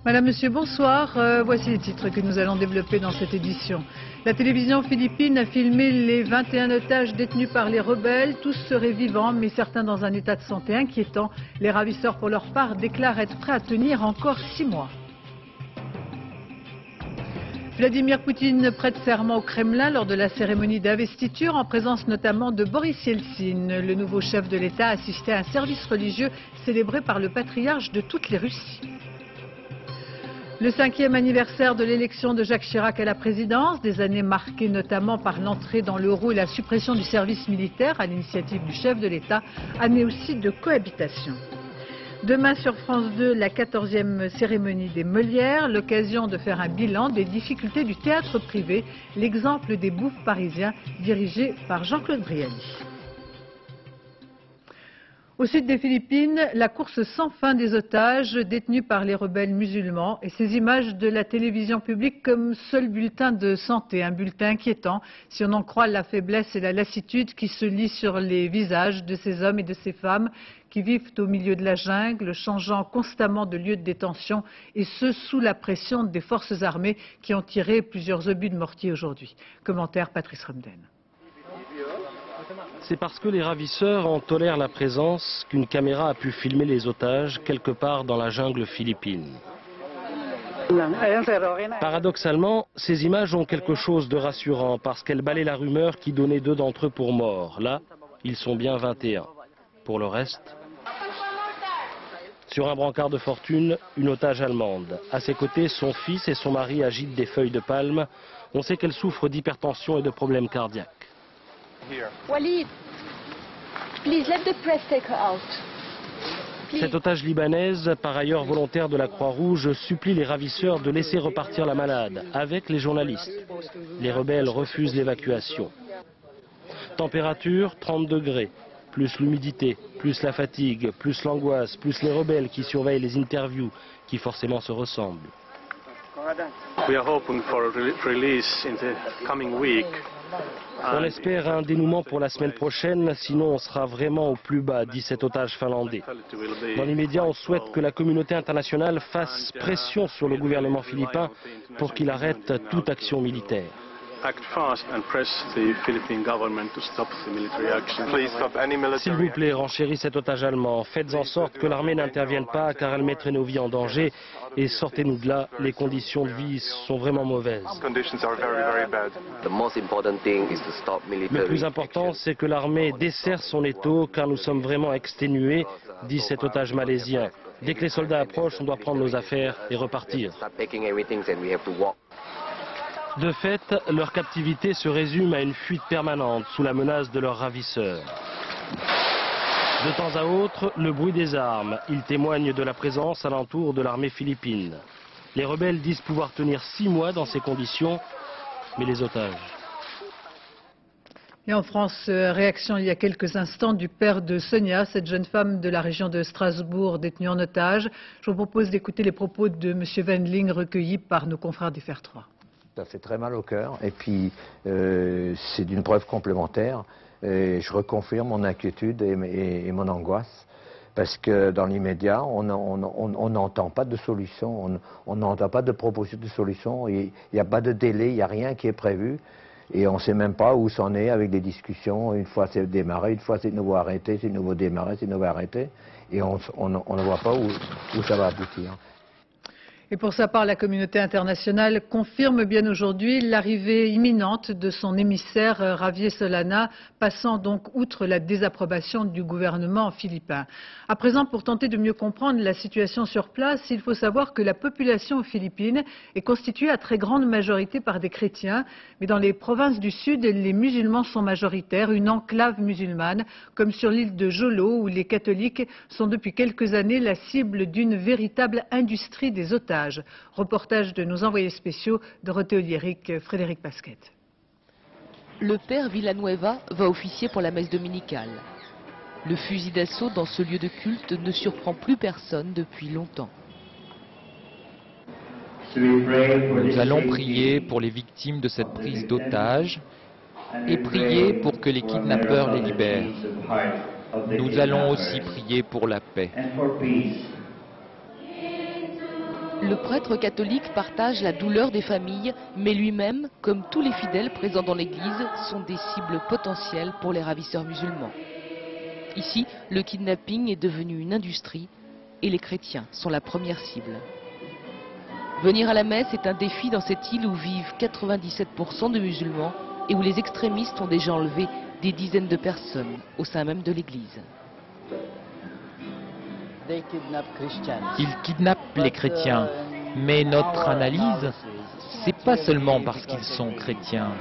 Madame, Monsieur, bonsoir. Voici les titres que nous allons développer dans cette édition. La télévision philippine a filmé les 21 otages détenus par les rebelles. Tous seraient vivants, mais certains dans un état de santé inquiétant. Les ravisseurs, pour leur part, déclarent être prêts à tenir encore 6 mois. Vladimir Poutine prête serment au Kremlin lors de la cérémonie d'investiture, en présence notamment de Boris Yeltsin. Le nouveau chef de l'État assistait à un service religieux célébré par le patriarche de toutes les Russies. Le 5e anniversaire de l'élection de Jacques Chirac à la présidence, des années marquées notamment par l'entrée dans l'euro et la suppression du service militaire à l'initiative du chef de l'État, année aussi de cohabitation. Demain sur France 2, la 14e cérémonie des Molières, l'occasion de faire un bilan des difficultés du théâtre privé, l'exemple des bouffes parisiens dirigés par Jean-Claude Brialy. Au sud des Philippines, la course sans fin des otages détenus par les rebelles musulmans et ces images de la télévision publique comme seul bulletin de santé, un bulletin inquiétant si on en croit la faiblesse et la lassitude qui se lit sur les visages de ces hommes et de ces femmes qui vivent au milieu de la jungle, changeant constamment de lieu de détention et ce sous la pression des forces armées qui ont tiré plusieurs obus de mortier aujourd'hui. Commentaire Patrice Romden. C'est parce que les ravisseurs en tolèrent la présence qu'une caméra a pu filmer les otages quelque part dans la jungle philippine. Paradoxalement, ces images ont quelque chose de rassurant parce qu'elles balaient la rumeur qui donnait 2 d'entre eux pour morts. Là, ils sont bien 21. Pour le reste, sur un brancard de fortune, une otage allemande. À ses côtés, son fils et son mari agitent des feuilles de palme. On sait qu'elle souffre d'hypertension et de problèmes cardiaques. Walid, please let the press take her out. Cette otage libanaise, par ailleurs volontaire de la Croix-Rouge, supplie les ravisseurs de laisser repartir la malade avec les journalistes. Les rebelles refusent l'évacuation. Température 30 degrés, plus l'humidité, plus la fatigue, plus l'angoisse, plus les rebelles qui surveillent les interviews qui forcément se ressemblent. We are hoping for a release in the coming week. On espère un dénouement pour la semaine prochaine, sinon on sera vraiment au plus bas, dit cet otage finlandais. Dans l'immédiat, on souhaite que la communauté internationale fasse pression sur le gouvernement philippin pour qu'il arrête toute action militaire. S'il vous plaît, renchérit cet otage allemand. Faites en sorte que l'armée n'intervienne pas car elle mettrait nos vies en danger. Et sortez-nous de là, les conditions de vie sont vraiment mauvaises. Le plus important, c'est que l'armée desserre son étau car nous sommes vraiment exténués, dit cet otage malaisien. Dès que les soldats approchent, on doit prendre nos affaires et repartir. De fait, leur captivité se résume à une fuite permanente sous la menace de leurs ravisseurs. De temps à autre, le bruit des armes. Il témoigne de la présence alentour de l'armée philippine. Les rebelles disent pouvoir tenir 6 mois dans ces conditions, mais les otages. Et en France, réaction il y a quelques instants du père de Sonia, cette jeune femme de la région de Strasbourg détenue en otage. Je vous propose d'écouter les propos de M. Wendling recueillis par nos confrères du Fer 3. Ça fait très mal au cœur et puis c'est d'une preuve complémentaire. Et je reconfirme mon inquiétude et mon angoisse parce que dans l'immédiat, on n'entend pas de solution, on n'entend pas de proposition de solution, il n'y a pas de délai, il n'y a rien qui est prévu et on ne sait même pas où c'en est avec des discussions. Une fois c'est démarré, une fois c'est de nouveau arrêté, c'est de nouveau démarré, c'est de nouveau arrêté et on ne voit pas où ça va aboutir. Et pour sa part, la communauté internationale confirme bien aujourd'hui l'arrivée imminente de son émissaire Javier Solana, passant donc outre la désapprobation du gouvernement philippin. À présent, pour tenter de mieux comprendre la situation sur place, il faut savoir que la population aux Philippines est constituée à très grande majorité par des chrétiens, mais dans les provinces du Sud, les musulmans sont majoritaires, une enclave musulmane, comme sur l'île de Jolo, où les catholiques sont depuis quelques années la cible d'une véritable industrie des otages. Reportage de nos envoyés spéciaux Dorothée Oliéric, Frédéric Pasquette. Le père Villanueva va officier pour la messe dominicale. Le fusil d'assaut dans ce lieu de culte ne surprend plus personne depuis longtemps. Nous allons prier pour les victimes de cette prise d'otage et prier pour que les kidnappeurs les libèrent. Nous allons aussi prier pour la paix. Le prêtre catholique partage la douleur des familles, mais lui-même, comme tous les fidèles présents dans l'église, sont des cibles potentielles pour les ravisseurs musulmans. Ici, le kidnapping est devenu une industrie et les chrétiens sont la première cible. Venir à la messe est un défi dans cette île où vivent 97% de musulmans et où les extrémistes ont déjà enlevé des dizaines de personnes au sein même de l'église. Ils kidnappent les chrétiens, mais notre analyse, c'est pas seulement parce qu'ils sont chrétiens,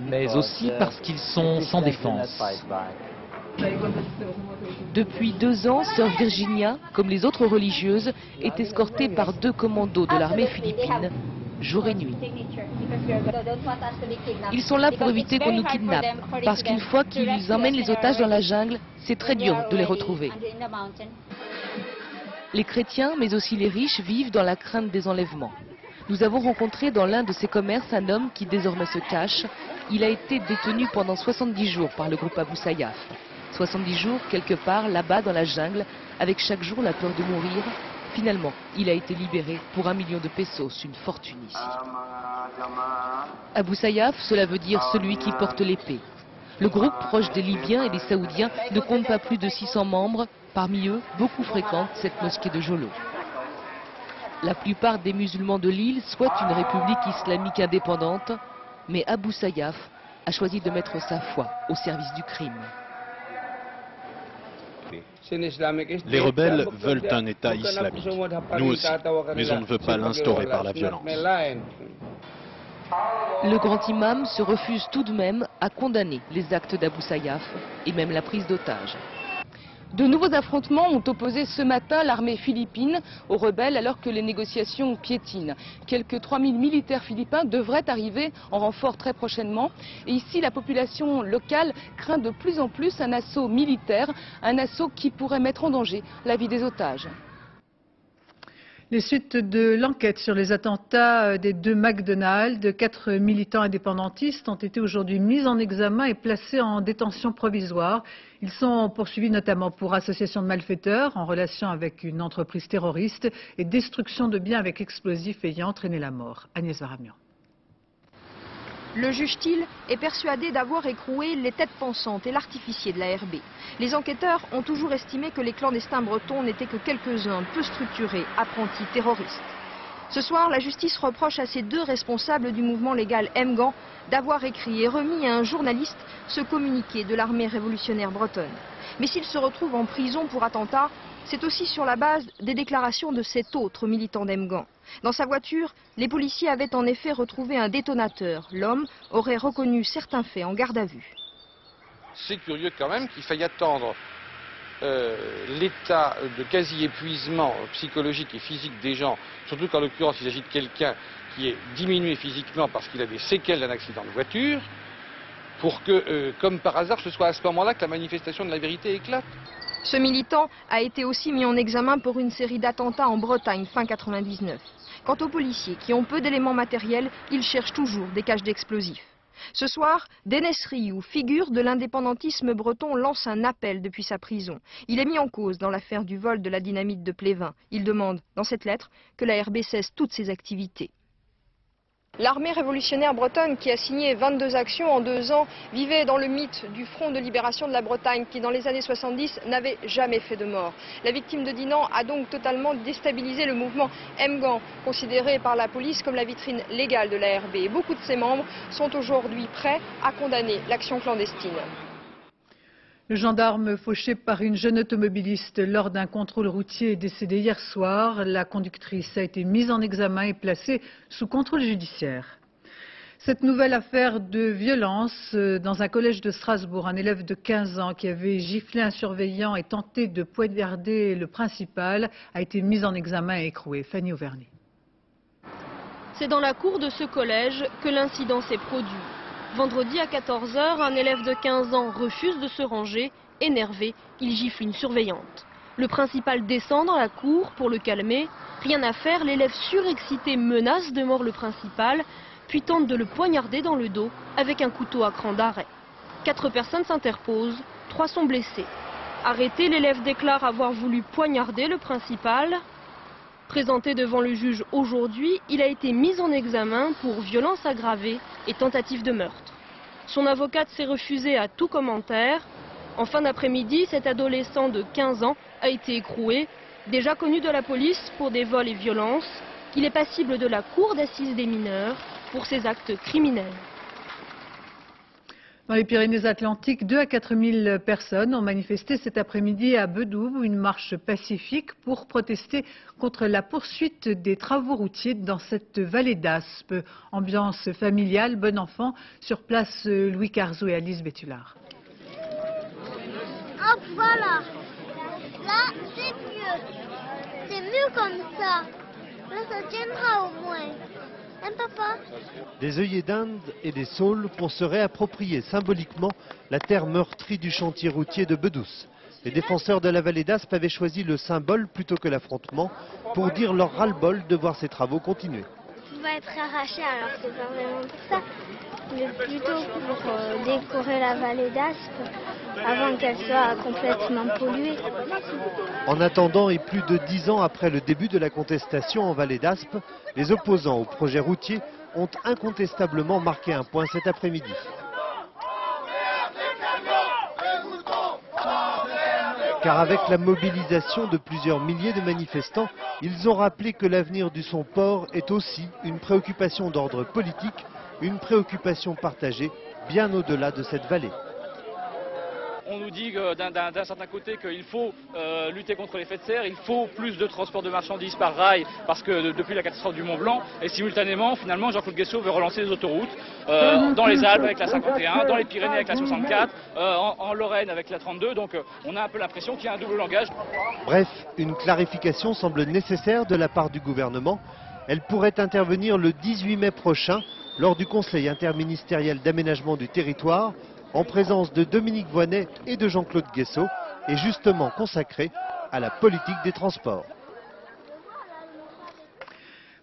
mais aussi parce qu'ils sont sans défense. Depuis 2 ans, sœur Virginia, comme les autres religieuses, est escortée par 2 commandos de l'armée philippine, jour et nuit. Ils sont là pour éviter qu'on nous kidnappe, parce qu'une fois qu'ils emmènent les otages dans la jungle, c'est très dur de les retrouver. Les chrétiens, mais aussi les riches, vivent dans la crainte des enlèvements. Nous avons rencontré dans l'un de ces commerces un homme qui désormais se cache. Il a été détenu pendant 70 jours par le groupe Abu Sayyaf. 70 jours quelque part là-bas dans la jungle, avec chaque jour la peur de mourir. Finalement, il a été libéré pour 1 million de pesos, une fortune ici. Abu Sayyaf, cela veut dire celui qui porte l'épée. Le groupe proche des Libyens et des Saoudiens ne compte pas plus de 600 membres. Parmi eux, beaucoup fréquentent cette mosquée de Jolo. La plupart des musulmans de l'île souhaitent une république islamique indépendante, mais Abu Sayyaf a choisi de mettre sa foi au service du crime. Les rebelles veulent un État islamique. Nous aussi, mais on ne veut pas l'instaurer par la violence. Le grand imam se refuse tout de même à condamner les actes d'Abu Sayyaf et même la prise d'otages. De nouveaux affrontements ont opposé ce matin l'armée philippine aux rebelles alors que les négociations piétinent. Quelques 3000 militaires philippins devraient arriver en renfort très prochainement. Et ici, la population locale craint de plus en plus un assaut militaire, un assaut qui pourrait mettre en danger la vie des otages. Les suites de l'enquête sur les attentats des 2 McDonald's, 4 militants indépendantistes ont été aujourd'hui mis en examen et placés en détention provisoire. Ils sont poursuivis notamment pour association de malfaiteurs en relation avec une entreprise terroriste et destruction de biens avec explosifs ayant entraîné la mort. Agnès Varamian. Le juge Thiel est persuadé d'avoir écroué les têtes pensantes et l'artificier de la RB. Les enquêteurs ont toujours estimé que les clandestins bretons n'étaient que quelques-uns peu structurés, apprentis terroristes. Ce soir, la justice reproche à ces 2 responsables du mouvement légal Mgan d'avoir écrit et remis à un journaliste ce communiqué de l'armée révolutionnaire bretonne. Mais s'ils se retrouvent en prison pour attentat, c'est aussi sur la base des déclarations de cet autre militant d'Mgan. Dans sa voiture, les policiers avaient en effet retrouvé un détonateur. L'homme aurait reconnu certains faits en garde à vue. C'est curieux quand même qu'il faille attendre l'état de quasi-épuisement psychologique et physique des gens, surtout qu'en l'occurrence il s'agit de quelqu'un qui est diminué physiquement parce qu'il a des séquelles d'un accident de voiture, pour que, comme par hasard, ce soit à ce moment-là que la manifestation de la vérité éclate. Ce militant a été aussi mis en examen pour une série d'attentats en Bretagne fin 99. Quant aux policiers qui ont peu d'éléments matériels, ils cherchent toujours des caches d'explosifs. Ce soir, Denis Rioux, figure de l'indépendantisme breton, lance un appel depuis sa prison. Il est mis en cause dans l'affaire du vol de la dynamite de Plévin. Il demande, dans cette lettre, que la RB cesse toutes ses activités. L'armée révolutionnaire bretonne, qui a signé 22 actions en 2 ans, vivait dans le mythe du Front de libération de la Bretagne, qui dans les années 70 n'avait jamais fait de mort. La victime de Dinan a donc totalement déstabilisé le mouvement Mgan, considéré par la police comme la vitrine légale de la RB. Et beaucoup de ses membres sont aujourd'hui prêts à condamner l'action clandestine. Le gendarme fauché par une jeune automobiliste lors d'un contrôle routier est décédé hier soir. La conductrice a été mise en examen et placée sous contrôle judiciaire. Cette nouvelle affaire de violence dans un collège de Strasbourg, un élève de 15 ans qui avait giflé un surveillant et tenté de poignarder le principal a été mise en examen et écroué. Fanny Auvergne. C'est dans la cour de ce collège que l'incident s'est produit. Vendredi à 14 h, un élève de 15 ans refuse de se ranger. Énervé, il gifle une surveillante. Le principal descend dans la cour pour le calmer. Rien à faire, l'élève surexcité menace de mort le principal. puis tente de le poignarder dans le dos avec un couteau à cran d'arrêt. 4 personnes s'interposent, 3 sont blessés. Arrêté, l'élève déclare avoir voulu poignarder le principal. Présenté devant le juge aujourd'hui, il a été mis en examen pour violence aggravée et tentative de meurtre. Son avocate s'est refusée à tout commentaire. En fin d'après-midi, cet adolescent de 15 ans a été écroué, déjà connu de la police pour des vols et violences. Il est passible de la cour d'assises des mineurs pour ses actes criminels. Dans les Pyrénées-Atlantiques, 2 à 4 000 personnes ont manifesté cet après-midi à Bedoub, une marche pacifique pour protester contre la poursuite des travaux routiers dans cette vallée d'Aspe. Ambiance familiale, bon enfant, sur place Louis Carzou et Alice Bétulard. Hop, voilà. Là, c'est mieux. C'est mieux comme ça. Là, ça tiendra au moins. Hein, papa? Des œillets d'Inde et des saules pour se réapproprier symboliquement la terre meurtrie du chantier routier de Bedous. Les défenseurs de la vallée d'Aspe avaient choisi le symbole plutôt que l'affrontement pour dire leur ras-le-bol de voir ces travaux continuer. Tout va être arraché, alors c'est pas vraiment pour ça, mais plutôt pour décorer la vallée d'Aspe avant qu'elle soit complètement polluée. En attendant et plus de 10 ans après le début de la contestation en vallée d'Aspe, les opposants au projet routier ont incontestablement marqué un point cet après-midi. Car avec la mobilisation de plusieurs milliers de manifestants, ils ont rappelé que l'avenir du Son-Port est aussi une préoccupation d'ordre politique, une préoccupation partagée bien au-delà de cette vallée. On nous dit d'un certain côté qu'il faut lutter contre l'effet de serre, il faut plus de transport de marchandises par rail parce que depuis la catastrophe du Mont Blanc, et simultanément, finalement, Jean-Claude Guesseau veut relancer les autoroutes dans les Alpes avec la 51, dans les Pyrénées avec la 64, en Lorraine avec la 32, donc on a un peu l'impression qu'il y a un double langage. Bref, une clarification semble nécessaire de la part du gouvernement. Elle pourrait intervenir le 18 mai prochain lors du Conseil interministériel d'aménagement du territoire, en présence de Dominique Voynet et de Jean-Claude Guesseau, et justement consacré à la politique des transports.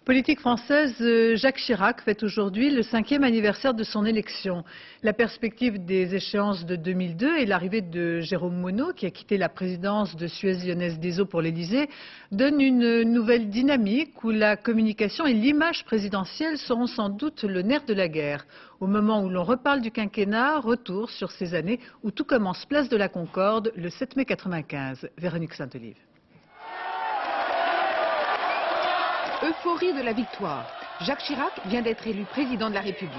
Politique française, Jacques Chirac fête aujourd'hui le 5e anniversaire de son élection. La perspective des échéances de 2002 et l'arrivée de Jérôme Monod, qui a quitté la présidence de Suez Lyonnaise des Eaux pour l'Élysée, donne une nouvelle dynamique où la communication et l'image présidentielle seront sans doute le nerf de la guerre. Au moment où l'on reparle du quinquennat, retour sur ces années où tout commence place de la Concorde le 7 mai 1995. Véronique Saint-Olive. Euphorie de la victoire. Jacques Chirac vient d'être élu président de la République.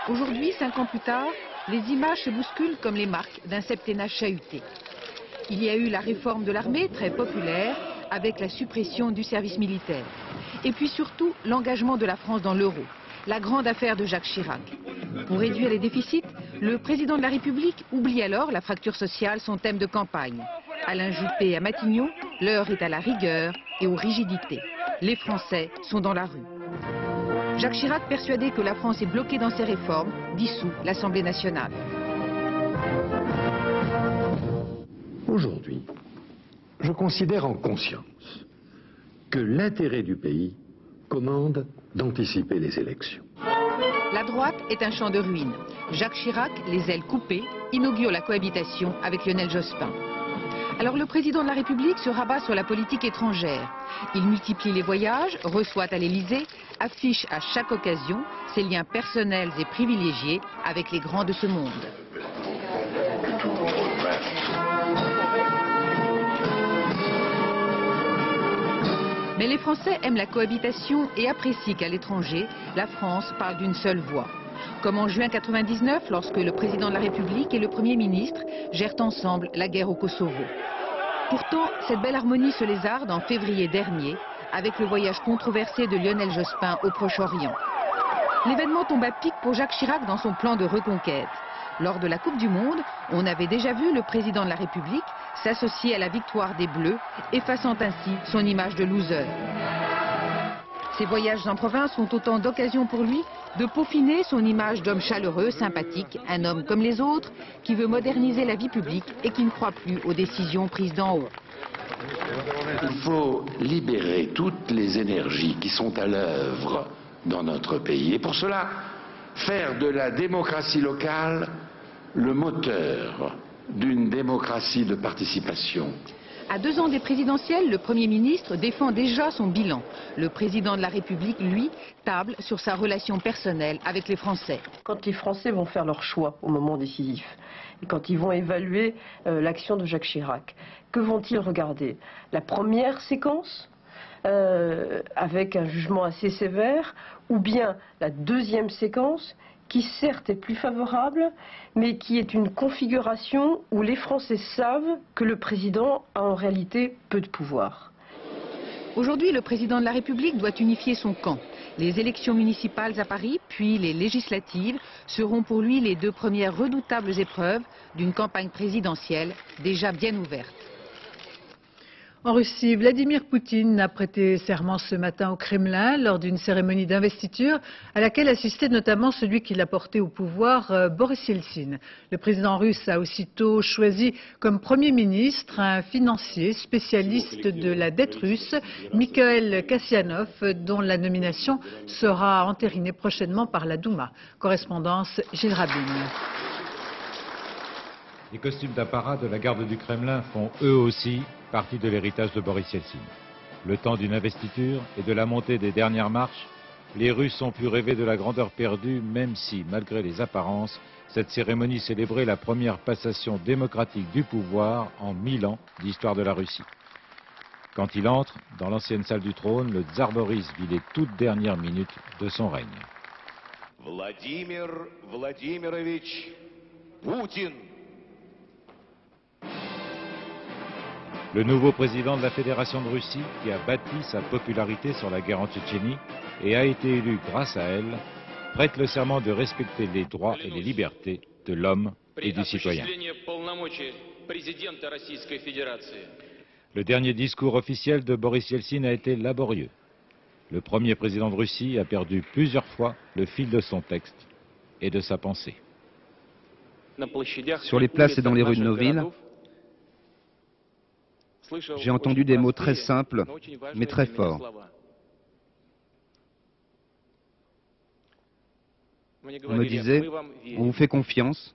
Aujourd'hui, 5 ans plus tard, les images se bousculent comme les marques d'un septennat chahuté. Il y a eu la réforme de l'armée, très populaire, avec la suppression du service militaire. Et puis surtout, l'engagement de la France dans l'euro, la grande affaire de Jacques Chirac. Pour réduire les déficits, le président de la République oublie alors la fracture sociale, son thème de campagne. Alain Juppé à Matignon, l'heure est à la rigueur et aux rigidités. Les Français sont dans la rue. Jacques Chirac, persuadé que la France est bloquée dans ses réformes, dissout l'Assemblée nationale. Aujourd'hui, je considère en conscience que l'intérêt du pays commande d'anticiper les élections. La droite est un champ de ruines. Jacques Chirac, les ailes coupées, inaugure la cohabitation avec Lionel Jospin. Alors le président de la République se rabat sur la politique étrangère. Il multiplie les voyages, reçoit à l'Élysée, affiche à chaque occasion ses liens personnels et privilégiés avec les grands de ce monde. Mais les Français aiment la cohabitation et apprécient qu'à l'étranger, la France parle d'une seule voix. Comme en juin 1999, lorsque le président de la République et le Premier ministre gèrent ensemble la guerre au Kosovo. Pourtant, cette belle harmonie se lézarde en février dernier, avec le voyage controversé de Lionel Jospin au Proche-Orient. L'événement tombe à pic pour Jacques Chirac dans son plan de reconquête. Lors de la Coupe du Monde, on avait déjà vu le président de la République s'associer à la victoire des Bleus, effaçant ainsi son image de loser. Ces voyages en province sont autant d'occasions pour lui de peaufiner son image d'homme chaleureux, sympathique, un homme comme les autres, qui veut moderniser la vie publique et qui ne croit plus aux décisions prises d'en haut. Il faut libérer toutes les énergies qui sont à l'œuvre dans notre pays. Et pour cela, faire de la démocratie locale le moteur d'une démocratie de participation. À 2 ans des présidentielles, le Premier ministre défend déjà son bilan. Le président de la République, lui, table sur sa relation personnelle avec les Français. Quand les Français vont faire leur choix au moment décisif, et quand ils vont évaluer l'action de Jacques Chirac, que vont-ils regarder? La première séquence avec un jugement assez sévère, ou bien la deuxième séquence qui certes est plus favorable, mais qui est une configuration où les Français savent que le président a en réalité peu de pouvoir. Aujourd'hui, le président de la République doit unifier son camp. Les élections municipales à Paris, puis les législatives, seront pour lui les 2 premières redoutables épreuves d'une campagne présidentielle déjà bien ouverte. En Russie, Vladimir Poutine a prêté serment ce matin au Kremlin lors d'une cérémonie d'investiture à laquelle assistait notamment celui qui l'a porté au pouvoir, Boris Yeltsin. Le président russe a aussitôt choisi comme Premier ministre un financier spécialiste de la dette russe, Mikhail Kasyanov, dont la nomination sera entérinée prochainement par la Douma. Correspondance Gilles Rabin. Les costumes d'apparat de la garde du Kremlin font eux aussi partie de l'héritage de Boris Yeltsin. Le temps d'une investiture et de la montée des dernières marches, les Russes ont pu rêver de la grandeur perdue, même si, malgré les apparences, cette cérémonie célébrait la première passation démocratique du pouvoir en 1000 ans d'histoire de la Russie. Quand il entre dans l'ancienne salle du trône, le tsar Boris vit les toutes dernières minutes de son règne. Vladimir Vladimirovich Poutine. Le nouveau président de la Fédération de Russie, qui a bâti sa popularité sur la guerre en Tchétchénie et a été élu grâce à elle, prête le serment de respecter les droits et les libertés de l'homme et du citoyen. Le dernier discours officiel de Boris Yeltsin a été laborieux. Le premier président de Russie a perdu plusieurs fois le fil de son texte et de sa pensée. Sur les places et dans les rues de nos villes, j'ai entendu des mots très simples, mais très forts. On me disait, on vous fait confiance,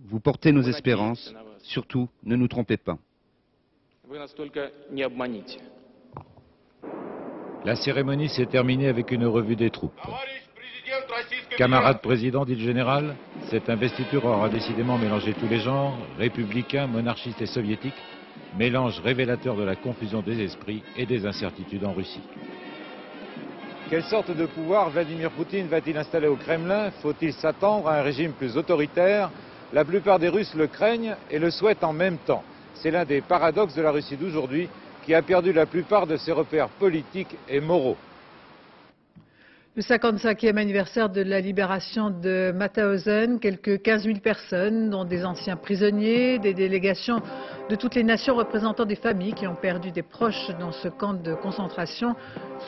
vous portez nos espérances, surtout ne nous trompez pas. La cérémonie s'est terminée avec une revue des troupes. Camarade président, dit le général, cette investiture aura décidément mélangé tous les genres, républicains, monarchistes et soviétiques, mélange révélateur de la confusion des esprits et des incertitudes en Russie. Quelle sorte de pouvoir Vladimir Poutine va-t-il installer au Kremlin? Faut-il s'attendre à un régime plus autoritaire? La plupart des Russes le craignent et le souhaitent en même temps. C'est l'un des paradoxes de la Russie d'aujourd'hui qui a perdu la plupart de ses repères politiques et moraux. Le 55e anniversaire de la libération de Mauthausen, quelques 15 000 personnes, dont des anciens prisonniers, des délégations de toutes les nations représentant des familles qui ont perdu des proches dans ce camp de concentration,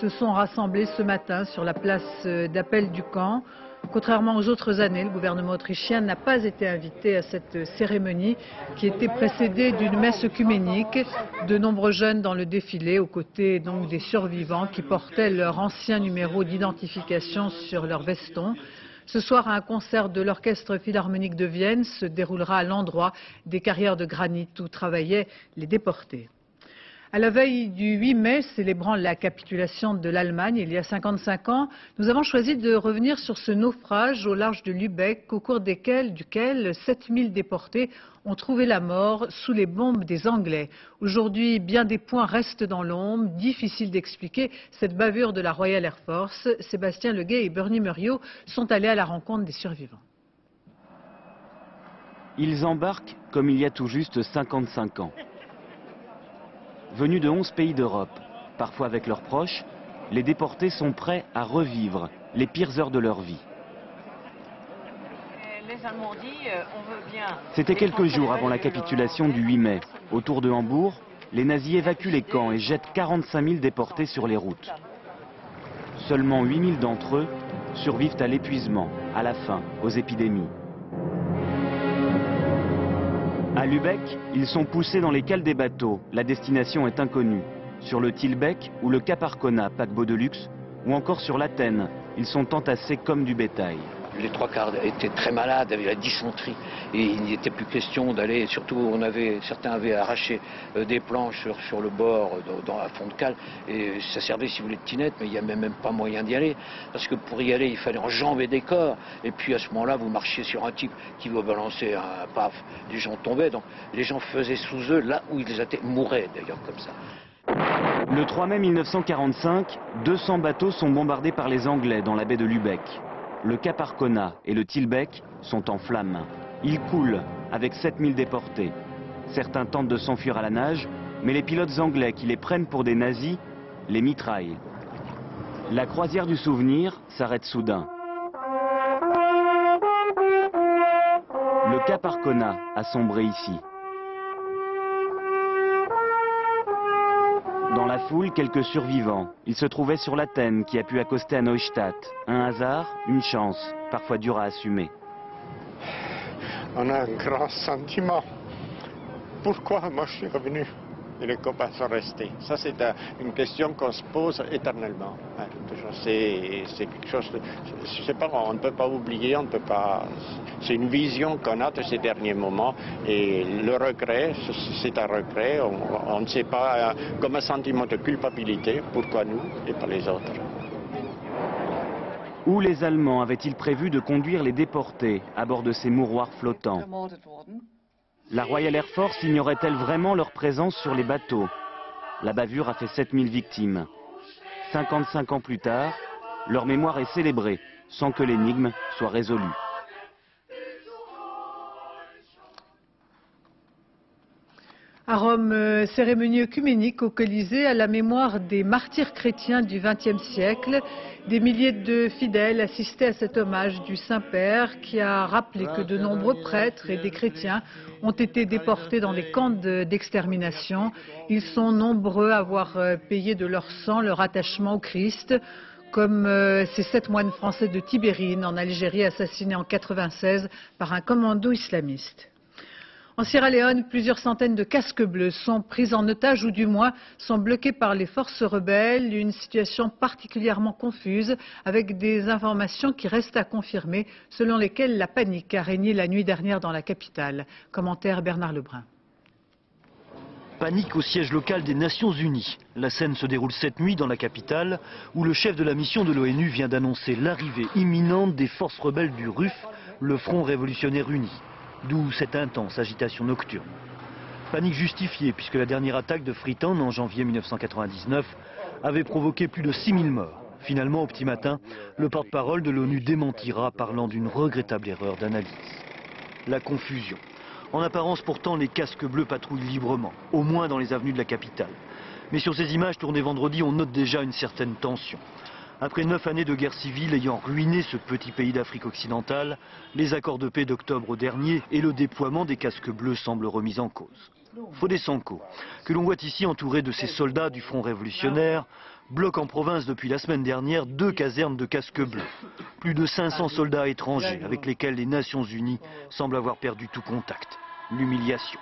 se sont rassemblées ce matin sur la place d'appel du camp. Contrairement aux autres années, le gouvernement autrichien n'a pas été invité à cette cérémonie qui était précédée d'une messe œcuménique. De nombreux jeunes dans le défilé, aux côtés donc des survivants qui portaient leur ancien numéro d'identification sur leur veston. Ce soir, un concert de l'Orchestre Philharmonique de Vienne se déroulera à l'endroit des carrières de granit où travaillaient les déportés. À la veille du 8 mai, célébrant la capitulation de l'Allemagne il y a 55 ans, nous avons choisi de revenir sur ce naufrage au large de Lübeck, au cours duquel 7000 déportés ont trouvé la mort sous les bombes des Anglais. Aujourd'hui, bien des points restent dans l'ombre, difficile d'expliquer cette bavure de la Royal Air Force. Sébastien Leguet et Bernie Muriot sont allés à la rencontre des survivants. Ils embarquent comme il y a tout juste 55 ans. Venus de 11 pays d'Europe, parfois avec leurs proches, les déportés sont prêts à revivre les pires heures de leur vie. Les Allemands ont dit, on veut bien... C'était quelques jours avant la capitulation du 8 mai. Autour de Hambourg, les nazis évacuent les camps et jettent 45 000 déportés sur les routes. Seulement 8 000 d'entre eux survivent à l'épuisement, à la faim, aux épidémies. À Lübeck, ils sont poussés dans les cales des bateaux. La destination est inconnue. Sur le Tilbeck ou le Cap Arcona, paquebot de luxe, ou encore sur l'Athènes, Ils sont entassés comme du bétail. Les trois quarts étaient très malades, avaient la dysenterie, et il n'était plus question d'aller, surtout certains avaient arraché des planches sur le bord, à fond de cale, et ça servait si vous voulez de tinette, mais il n'y a même pas moyen d'y aller, parce que pour y aller il fallait enjamber des corps, et puis à ce moment-là vous marchiez sur un type qui vous balançait un paf, les gens tombaient, donc les gens faisaient sous eux là où ils étaient, mouraient d'ailleurs comme ça. Le 3 mai 1945, 200 bateaux sont bombardés par les Anglais dans la baie de Lübeck. Le Cap Arcona et le Tilbeck sont en flammes. Ils coulent avec 7000 déportés. Certains tentent de s'enfuir à la nage, mais les pilotes anglais qui les prennent pour des nazis les mitraillent. La croisière du souvenir s'arrête soudain. Le Cap Arcona a sombré ici. Dans la foule, quelques survivants. Ils se trouvaient sur l'Athènes qui a pu accoster à Neustadt. Un hasard, une chance, parfois dur à assumer. On a un grand sentiment. Pourquoi moi je suis revenu et les copains sont restés? Ça c'est une question qu'on se pose éternellement. C'est quelque chose, je sais pas, on ne peut pas oublier, on ne peut pas. C'est une vision qu'on a de ces derniers moments et le regret, c'est un regret. On ne sait pas, comme un sentiment de culpabilité, pourquoi nous et pas les autres. Où les Allemands avaient-ils prévu de conduire les déportés à bord de ces mouroirs flottants? La Royal Air Force ignorait-elle vraiment leur présence sur les bateaux? La bavure a fait 7000 victimes. 55 ans plus tard, leur mémoire est célébrée, sans que l'énigme soit résolue. À Rome, cérémonie œcuménique au Colisée à la mémoire des martyrs chrétiens du XXe siècle. Des milliers de fidèles assistaient à cet hommage du Saint-Père qui a rappelé que de nombreux prêtres et des chrétiens ont été déportés dans des camps d'extermination. Ils sont nombreux à avoir payé de leur sang leur attachement au Christ, comme ces 7 moines français de Tibérine en Algérie assassinés en 1996 par un commando islamiste. En Sierra Leone, plusieurs centaines de casques bleus sont pris en otage ou du moins sont bloqués par les forces rebelles. Une situation particulièrement confuse avec des informations qui restent à confirmer selon lesquelles la panique a régné la nuit dernière dans la capitale. Commentaire Bernard Lebrun. Panique au siège local des Nations Unies. La scène se déroule cette nuit dans la capitale où le chef de la mission de l'ONU vient d'annoncer l'arrivée imminente des forces rebelles du RUF, le Front Révolutionnaire Uni. D'où cette intense agitation nocturne. Panique justifiée puisque la dernière attaque de Freetown en janvier 1999 avait provoqué plus de 6000 morts. Finalement, au petit matin, le porte-parole de l'ONU démentira parlant d'une regrettable erreur d'analyse. La confusion. En apparence pourtant, les casques bleus patrouillent librement, au moins dans les avenues de la capitale. Mais sur ces images tournées vendredi, on note déjà une certaine tension. Après 9 années de guerre civile ayant ruiné ce petit pays d'Afrique occidentale, les accords de paix d'octobre dernier et le déploiement des casques bleus semblent remis en cause. Fodé Sanko, que l'on voit ici entouré de ses soldats du Front révolutionnaire, bloque en province depuis la semaine dernière 2 casernes de casques bleus. Plus de 500 soldats étrangers avec lesquels les Nations Unies semblent avoir perdu tout contact. L'humiliation.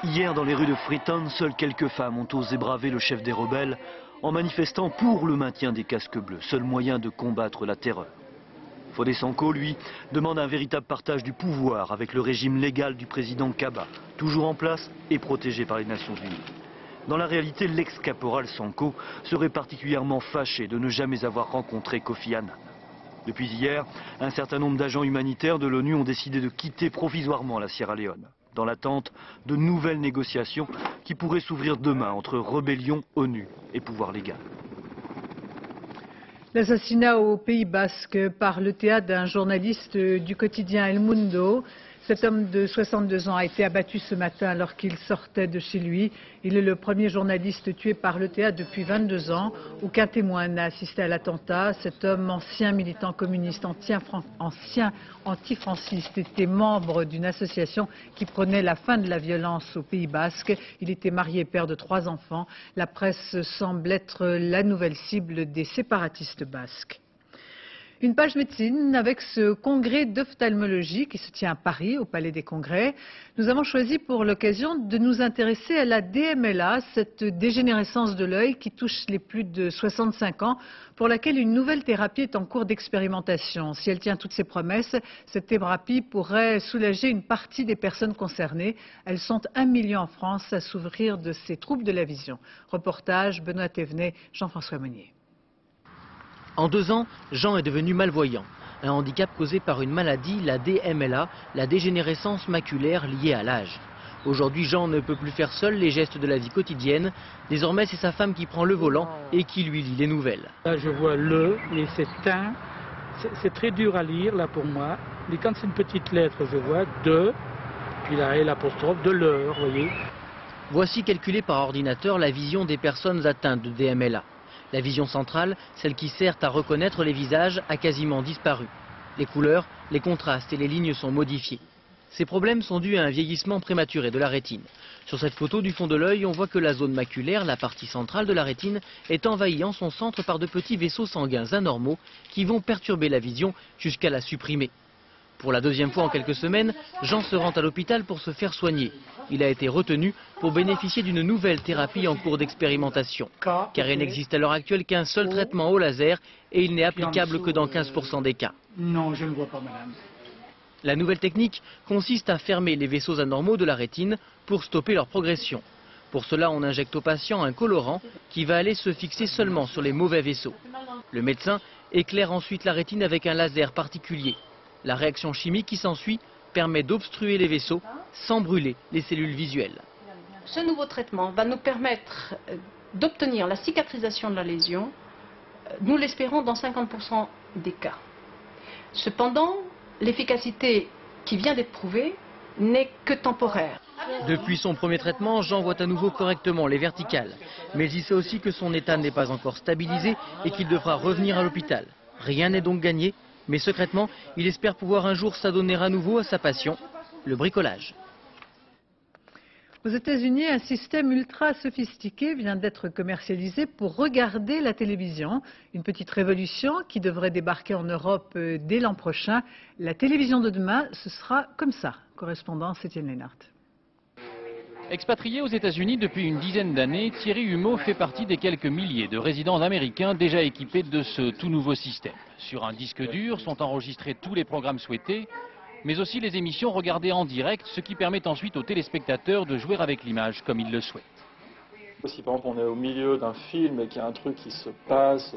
Hier, dans les rues de Freetown, seules quelques femmes ont osé braver le chef des rebelles en manifestant pour le maintien des casques bleus, seul moyen de combattre la terreur. Fodé Sanko, lui, demande un véritable partage du pouvoir avec le régime légal du président Kaba, toujours en place et protégé par les Nations Unies. Dans la réalité, l'ex-caporal Sanko serait particulièrement fâché de ne jamais avoir rencontré Kofi Annan. Depuis hier, un certain nombre d'agents humanitaires de l'ONU ont décidé de quitter provisoirement la Sierra Leone, dans l'attente de nouvelles négociations qui pourraient s'ouvrir demain entre rébellion, ONU et pouvoir légal. L'assassinat au Pays Basque par le théâtre d'un journaliste du quotidien El Mundo. Cet homme de 62 ans a été abattu ce matin alors qu'il sortait de chez lui. Il est le premier journaliste tué par le théâtre depuis 22 ans. Aucun témoin n'a assisté à l'attentat. Cet homme, ancien militant communiste, ancien antifranciste, était membre d'une association qui prônait la fin de la violence au Pays Basque. Il était marié et père de 3 enfants. La presse semble être la nouvelle cible des séparatistes basques. Une page médecine avec ce congrès d'ophtalmologie qui se tient à Paris, au Palais des Congrès. Nous avons choisi pour l'occasion de nous intéresser à la DMLA, cette dégénérescence de l'œil qui touche les plus de 65 ans, pour laquelle une nouvelle thérapie est en cours d'expérimentation. Si elle tient toutes ses promesses, cette thérapie pourrait soulager une partie des personnes concernées. Elles sont 1 million en France à souffrir de ces troubles de la vision. Reportage Benoît Thévenet, Jean-François Monnier. En 2 ans, Jean est devenu malvoyant. Un handicap causé par une maladie, la DMLA, la dégénérescence maculaire liée à l'âge. Aujourd'hui, Jean ne peut plus faire seul les gestes de la vie quotidienne. Désormais, c'est sa femme qui prend le volant et qui lui lit les nouvelles. Là, je vois le, et c'est un. C'est très dur à lire, là, pour moi. Mais quand c'est une petite lettre, je vois de, puis là, et l'apostrophe, de l'heure, vous voyez. Voici calculée par ordinateur la vision des personnes atteintes de DMLA. La vision centrale, celle qui sert à reconnaître les visages, a quasiment disparu. Les couleurs, les contrastes et les lignes sont modifiés. Ces problèmes sont dus à un vieillissement prématuré de la rétine. Sur cette photo du fond de l'œil, on voit que la zone maculaire, la partie centrale de la rétine, est envahie en son centre par de petits vaisseaux sanguins anormaux qui vont perturber la vision jusqu'à la supprimer. Pour la 2e fois en quelques semaines, Jean se rend à l'hôpital pour se faire soigner. Il a été retenu pour bénéficier d'une nouvelle thérapie en cours d'expérimentation. Car il n'existe à l'heure actuelle qu'un seul traitement au laser et il n'est applicable que dans 15% des cas. Non, je ne vois pas, madame. La nouvelle technique consiste à fermer les vaisseaux anormaux de la rétine pour stopper leur progression. Pour cela, on injecte au patient un colorant qui va aller se fixer seulement sur les mauvais vaisseaux. Le médecin éclaire ensuite la rétine avec un laser particulier. La réaction chimique qui s'ensuit permet d'obstruer les vaisseaux sans brûler les cellules visuelles. Ce nouveau traitement va nous permettre d'obtenir la cicatrisation de la lésion, nous l'espérons dans 50% des cas. Cependant, l'efficacité qui vient d'être prouvée n'est que temporaire. Depuis son premier traitement, Jean voit à nouveau correctement les verticales. Mais il sait aussi que son état n'est pas encore stabilisé et qu'il devra revenir à l'hôpital. Rien n'est donc gagné. Mais secrètement, il espère pouvoir un jour s'adonner à nouveau à sa passion, le bricolage. Aux États-Unis, un système ultra sophistiqué vient d'être commercialisé pour regarder la télévision. Une petite révolution qui devrait débarquer en Europe dès l'an prochain. La télévision de demain, ce sera comme ça. Correspondant Étienne Lénart. Expatrié aux États-Unis depuis une dizaine d'années, Thierry Humeau fait partie des quelques milliers de résidents américains déjà équipés de ce tout nouveau système. Sur un disque dur sont enregistrés tous les programmes souhaités, mais aussi les émissions regardées en direct, ce qui permet ensuite aux téléspectateurs de jouer avec l'image comme ils le souhaitent. Si par exemple on est au milieu d'un film et qu'il y a un truc qui se passe,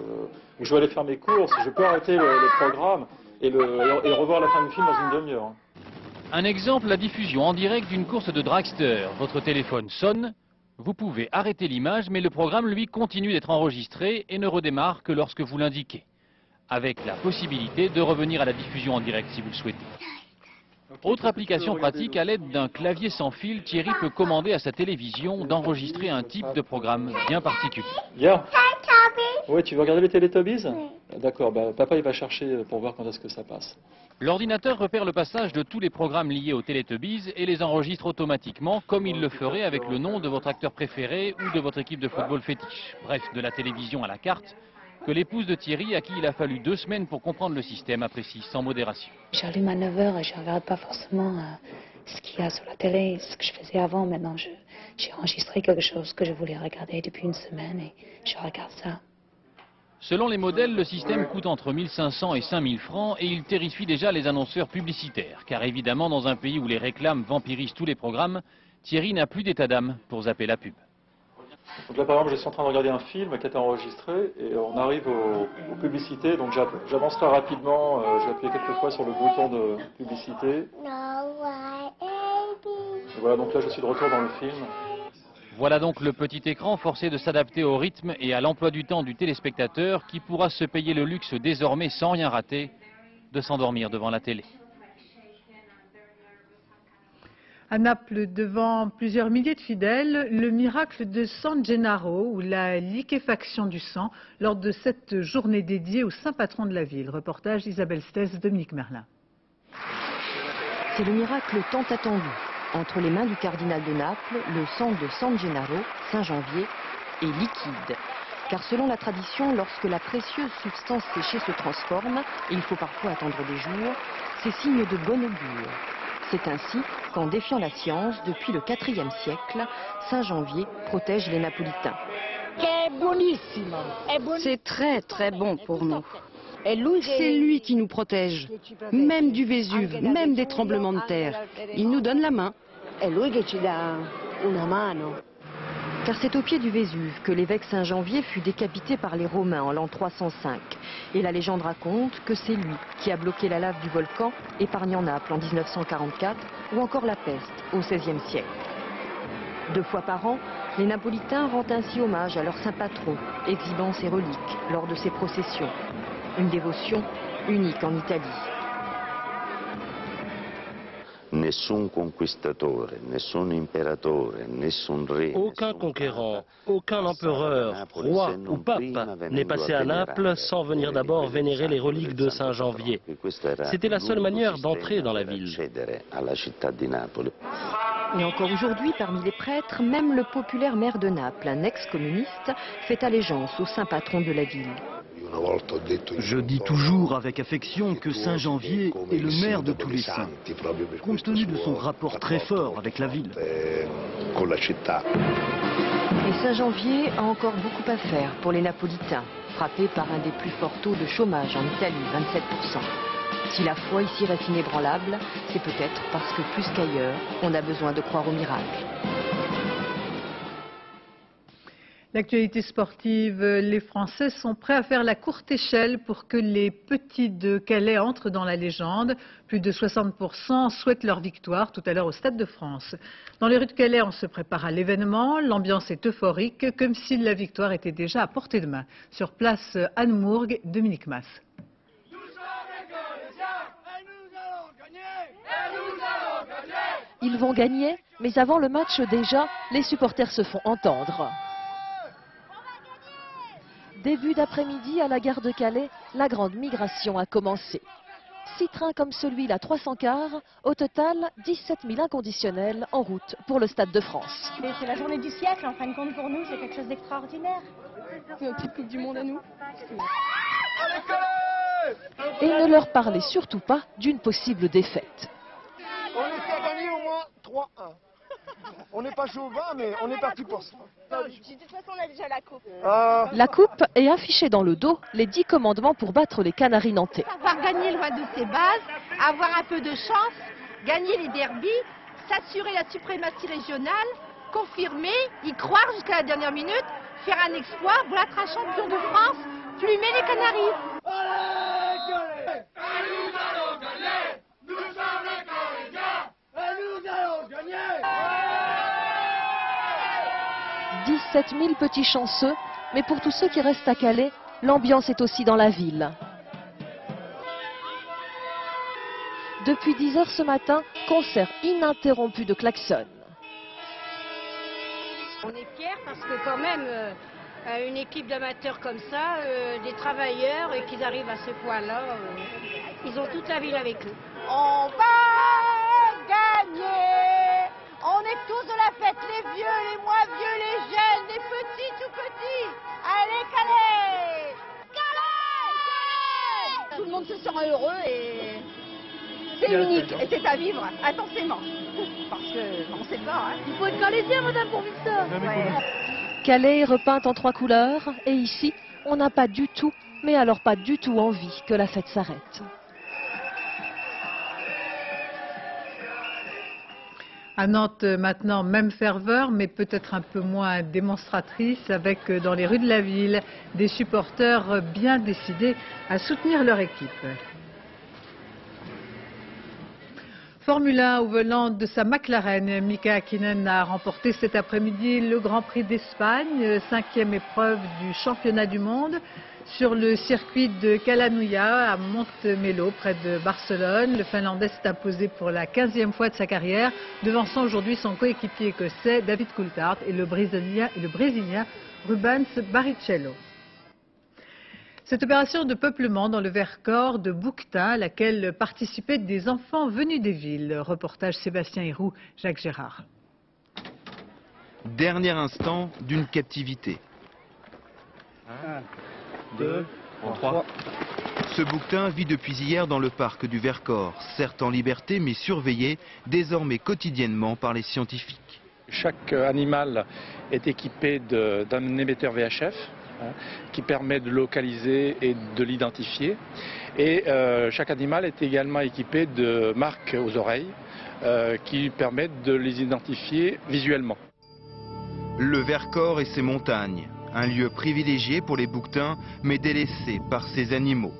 où je vais aller faire mes courses, je peux arrêter le programme et revoir la fin du film dans une demi-heure. Un exemple, la diffusion en direct d'une course de dragster. Votre téléphone sonne, vous pouvez arrêter l'image, mais le programme, lui, continue d'être enregistré et ne redémarre que lorsque vous l'indiquez, avec la possibilité de revenir à la diffusion en direct si vous le souhaitez. Autre application pratique, à l'aide d'un clavier sans fil, Thierry peut commander à sa télévision d'enregistrer un type de programme bien particulier. Yeah. Ouais, tu veux regarder les Teletubbies? D'accord, bah, papa il va chercher pour voir quand est-ce que ça passe. L'ordinateur repère le passage de tous les programmes liés aux Teletubbies et les enregistre automatiquement, comme il le ferait avec le nom de votre acteur préféré ou de votre équipe de football fétiche. Bref, de la télévision à la carte, que l'épouse de Thierry, à qui il a fallu 2 semaines pour comprendre le système, apprécie sans modération. J'allume à 9h et je ne regarde pas forcément ce qu'il y a sur la télé, ce que je faisais avant. Maintenant, j'ai enregistré quelque chose que je voulais regarder depuis une semaine et je regarde ça. Selon les modèles, le système coûte entre 1500 et 5000 francs et il terrifie déjà les annonceurs publicitaires. Car évidemment, dans un pays où les réclames vampirisent tous les programmes, Thierry n'a plus d'état d'âme pour zapper la pub. Donc là par exemple je suis en train de regarder un film qui a été enregistré et on arrive aux publicités, donc j'avance très rapidement, j'ai appuyé quelques fois sur le bouton de publicité. Et voilà, donc là je suis de retour dans le film. Voilà donc le petit écran forcé de s'adapter au rythme et à l'emploi du temps du téléspectateur qui pourra se payer le luxe désormais sans rien rater de s'endormir devant la télé. À Naples, devant plusieurs milliers de fidèles, le miracle de San Gennaro ou la liquéfaction du sang lors de cette journée dédiée au saint patron de la ville. Reportage Isabelle Stès, Dominique Merlin. C'est le miracle tant attendu. Entre les mains du cardinal de Naples, le sang de San Gennaro, Saint-Janvier, est liquide. Car selon la tradition, lorsque la précieuse substance séchée se transforme, et il faut parfois attendre des jours, c'est signe de bon augure. C'est ainsi qu'en défiant la science, depuis le IVe siècle, Saint Janvier protège les Napolitains. C'est très très bon pour nous. C'est lui qui nous protège, même du Vésuve, même des tremblements de terre. Il nous donne la main. Car c'est au pied du Vésuve que l'évêque Saint Janvier fut décapité par les Romains en l'an 305. Et la légende raconte que c'est lui qui a bloqué la lave du volcan, épargnant Naples en 1944, ou encore la peste au XVIe siècle. 2 fois par an, les Napolitains rendent ainsi hommage à leur saint patron, exhibant ses reliques lors de ses processions. Une dévotion unique en Italie. Aucun conquérant, aucun empereur, roi ou pape n'est passé à Naples sans venir d'abord vénérer les reliques de Saint Janvier. C'était la seule manière d'entrer dans la ville. Et encore aujourd'hui, parmi les prêtres, même le populaire maire de Naples, un ex-communiste, fait allégeance au saint patron de la ville. Je dis toujours avec affection que Saint Janvier est le maire de tous les saints, compte tenu de son rapport très fort avec la ville. Et Saint Janvier a encore beaucoup à faire pour les Napolitains, frappés par un des plus forts taux de chômage en Italie, 27%. Si la foi ici reste inébranlable, c'est peut-être parce que plus qu'ailleurs, on a besoin de croire au miracle. L'actualité sportive, les Français sont prêts à faire la courte échelle pour que les petits de Calais entrent dans la légende. Plus de 60% souhaitent leur victoire tout à l'heure au Stade de France. Dans les rues de Calais, on se prépare à l'événement. L'ambiance est euphorique, comme si la victoire était déjà à portée de main. Sur place, Anne Mourgue, Dominique Mas. Ils vont gagner, mais avant le match déjà, les supporters se font entendre. Début d'après-midi à la gare de Calais, la grande migration a commencé. 6 trains comme celui-là, 300 cars, au total 17 000 inconditionnels en route pour le Stade de France. C'est la journée du siècle, en fin de compte pour nous, c'est quelque chose d'extraordinaire. C'est notre petite coupe du monde à nous. Et ne leur parlez surtout pas d'une possible défaite. On essaie de gagner au moins 3-1. On n'est pas chauvin, mais on est parti pour ça. De toute façon, on a déjà la coupe. La coupe est affichée dans le dos, les 10 commandements pour battre les Canaries nantais. Avoir gagné loin de ses bases, avoir un peu de chance, gagner les derbys, s'assurer la suprématie régionale, confirmer, y croire jusqu'à la dernière minute, faire un exploit, pour être un champion de France, plumer les Canaries. Allez, nous allons gagner, nous sommes les Canaries, et nous allons gagner. 17 000 petits chanceux, mais pour tous ceux qui restent à Calais, l'ambiance est aussi dans la ville. Depuis 10 h ce matin, concert ininterrompu de klaxons. On est fiers parce que quand même, une équipe d'amateurs comme ça, des travailleurs, et qu'ils arrivent à ce point-là, ils ont toute la ville avec eux. On va gagner! On est tous de la fête, les vieux, les moins vieux, les jeunes, les petits, tout petits. Allez, Calais! Calais! Tout le monde se sent heureux et c'est unique et c'est à vivre intensément. Parce qu'on ne sait pas, hein. Il faut être calaisien, madame, pour vivre ça. Ouais. Calais est repeinte en 3 couleurs et ici, on n'a pas du tout, mais alors pas du tout envie que la fête s'arrête. À Nantes, maintenant, même ferveur, mais peut-être un peu moins démonstratrice, avec dans les rues de la ville des supporters bien décidés à soutenir leur équipe. Formule 1 au volant de sa McLaren, Mika Häkkinen a remporté cet après-midi le Grand Prix d'Espagne, 5e épreuve du championnat du monde. Sur le circuit de Kalanouya à Montmelo, près de Barcelone, le Finlandais s'est imposé pour la 15e fois de sa carrière, devançant aujourd'hui son coéquipier écossais David Coulthard et le Brésilien Rubens Barrichello. Cette opération de peuplement dans le Vercors de Bouquetin, à laquelle participaient des enfants venus des villes. Reportage Sébastien Héroux, Jacques Gérard. Dernier instant d'une captivité. 1, 2, 3. Ce bouquetin vit depuis hier dans le parc du Vercors, certes en liberté mais surveillé désormais quotidiennement par les scientifiques. Chaque animal est équipé d'un émetteur VHF qui permet de localiser et de l'identifier. Et chaque animal est également équipé de marques aux oreilles qui permettent de les identifier visuellement. Le Vercors et ses montagnes, un lieu privilégié pour les bouquetins mais délaissé par ces animaux.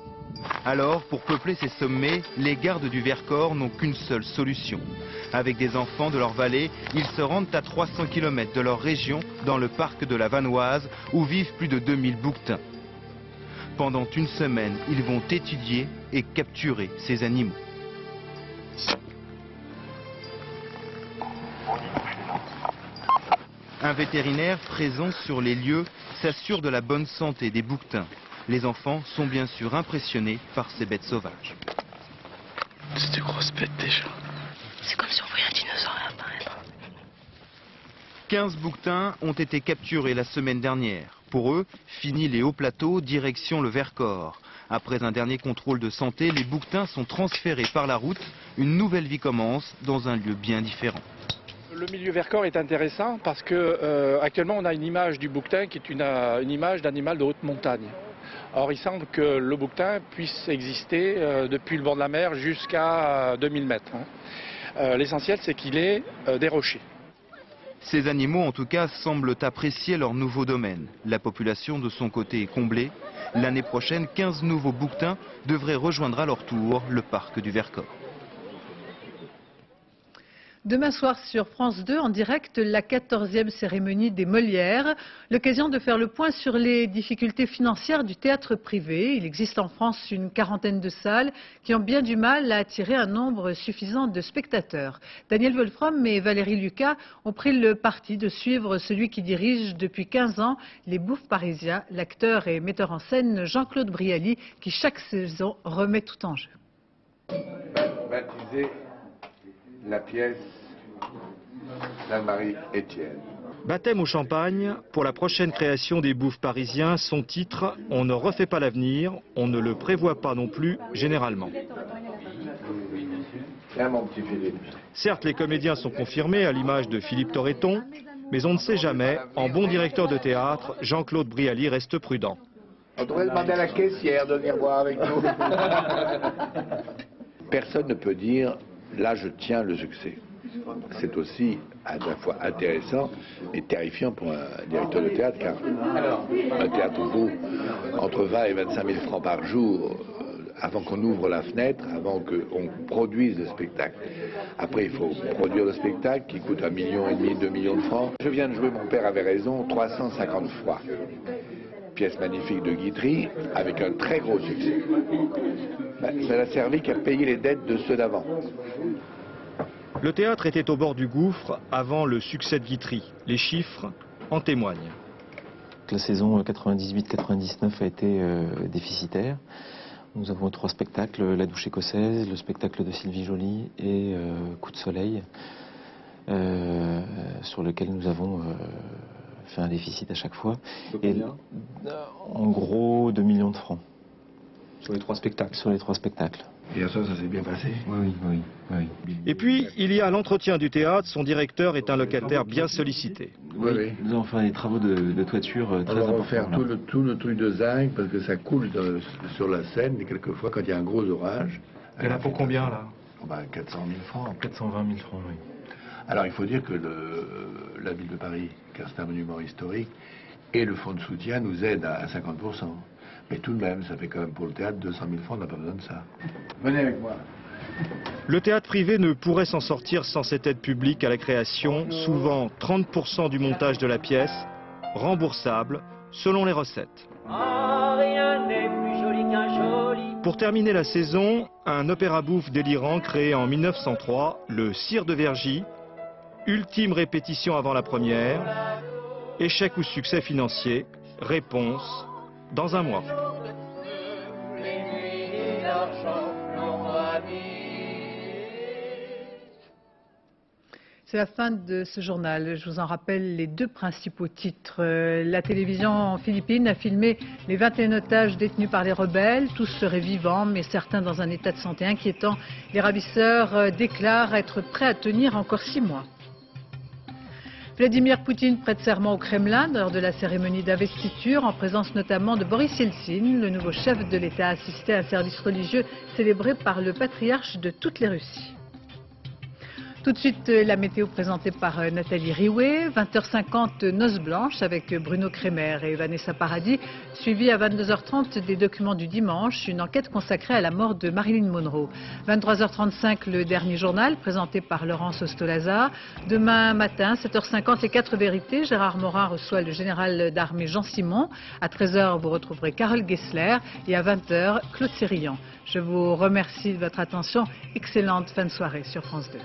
Alors, pour peupler ces sommets, les gardes du Vercors n'ont qu'une seule solution. Avec des enfants de leur vallée, ils se rendent à 300 km de leur région, dans le parc de la Vanoise, où vivent plus de 2000 bouquetins. Pendant une semaine, ils vont étudier et capturer ces animaux. Un vétérinaire présent sur les lieux s'assure de la bonne santé des bouquetins. Les enfants sont bien sûr impressionnés par ces bêtes sauvages. C'est des grosses bêtes déjà. C'est comme si on voyait un dinosaure apparaître. 15 bouquetins ont été capturés la semaine dernière. Pour eux, fini les hauts plateaux, direction le Vercors. Après un dernier contrôle de santé, les bouquetins sont transférés par la route. Une nouvelle vie commence dans un lieu bien différent. Le milieu Vercors est intéressant parce que actuellement on a une image du bouquetin qui est une image d'animal de haute montagne. Or il semble que le bouquetin puisse exister depuis le bord de la mer jusqu'à 2000 mètres. L'essentiel c'est qu'il ait des rochers. Ces animaux en tout cas semblent apprécier leur nouveau domaine. La population de son côté est comblée. L'année prochaine, 15 nouveaux bouquetins devraient rejoindre à leur tour le parc du Vercors. Demain soir sur France 2, en direct, la 14e cérémonie des Molières. L'occasion de faire le point sur les difficultés financières du théâtre privé. Il existe en France une quarantaine de salles qui ont bien du mal à attirer un nombre suffisant de spectateurs. Daniel Wolfram et Valérie Lucas ont pris le parti de suivre celui qui dirige depuis 15 ans les Bouffes Parisiens, l'acteur et metteur en scène Jean-Claude Brialy, qui chaque saison remet tout en jeu. Baptisé la pièce Saint-Marie Étienne. Baptême au champagne pour la prochaine création des Bouffes Parisiens. Son titre, on ne refait pas l'avenir, on ne le prévoit pas non plus généralement. Tiens mon petit Philippe. Certes, les comédiens sont confirmés à l'image de Philippe Torreton, mais on ne sait jamais, en bon directeur de théâtre, Jean-Claude Brialy reste prudent. On devrait demander à la caissière de venir voir avec nous. Personne ne peut dire là je tiens le succès. C'est aussi à la fois intéressant et terrifiant pour un directeur de théâtre, car un théâtre vaut entre 20 et 25 000 francs par jour avant qu'on ouvre la fenêtre, avant qu'on produise le spectacle. Après, il faut produire le spectacle qui coûte 1,5 million, 2 millions de francs. Je viens de jouer, mon père avait raison, 350 fois. Pièce magnifique de Guitry, avec un très gros succès. Ça n'a servi qu'à payer les dettes de ceux d'avant. Le théâtre était au bord du gouffre avant le succès de Guitry. Les chiffres en témoignent. La saison 98-99 a été déficitaire. Nous avons 3 spectacles, La douche écossaise, le spectacle de Sylvie Joly et Coup de soleil, sur lequel nous avons fait un déficit à chaque fois. Et, en gros 2 millions de francs. Sur les 3 spectacles. Sur les 3 spectacles. Et ça s'est bien passé. Oui. Et puis, il y a l'entretien du théâtre. Son directeur est un locataire bien sollicité. Oui. Nous allons faire des travaux de toiture très importants. On va refaire tout le truc de zinc parce que ça coule sur la Seine, et quelquefois quand il y a un gros orage. Il y en a pour combien là? 400 000 francs. 420 000 francs, oui. Alors il faut dire que la ville de Paris, car c'est un monument historique, et le fonds de soutien nous aident à 50%. Mais tout de même, ça fait quand même pour le théâtre 200 000 francs, on n'a pas besoin de ça. Venez avec moi. Le théâtre privé ne pourrait s'en sortir sans cette aide publique à la création, souvent 30% du montage de la pièce, remboursable selon les recettes. Pour terminer la saison, un opéra bouffe délirant créé en 1903, le Cire de Vergy, ultime répétition avant la première, échec ou succès financier, réponse dans un mois. C'est la fin de ce journal. Je vous en rappelle les deux principaux titres. La télévision en Philippines a filmé les 21 otages détenus par les rebelles. Tous seraient vivants, mais certains dans un état de santé inquiétant. Les ravisseurs déclarent être prêts à tenir encore 6 mois. Vladimir Poutine prête serment au Kremlin lors de la cérémonie d'investiture, en présence notamment de Boris Yeltsin. Le nouveau chef de l'État assistait à un service religieux célébré par le patriarche de toutes les Russies. Tout de suite, la météo présentée par Nathalie Riouet. 20h50, noces blanches avec Bruno Kremer et Vanessa Paradis. Suivi à 22h30 des documents du dimanche, une enquête consacrée à la mort de Marilyn Monroe. 23h35, le dernier journal présenté par Laurence Ostolaza. Demain matin, 7h50, les 4 vérités. Gérard Morin reçoit le général d'armée Jean Simon. À 13h, vous retrouverez Carole Gessler. Et à 20h, Claude Sérillan. Je vous remercie de votre attention. Excellente fin de soirée sur France 2.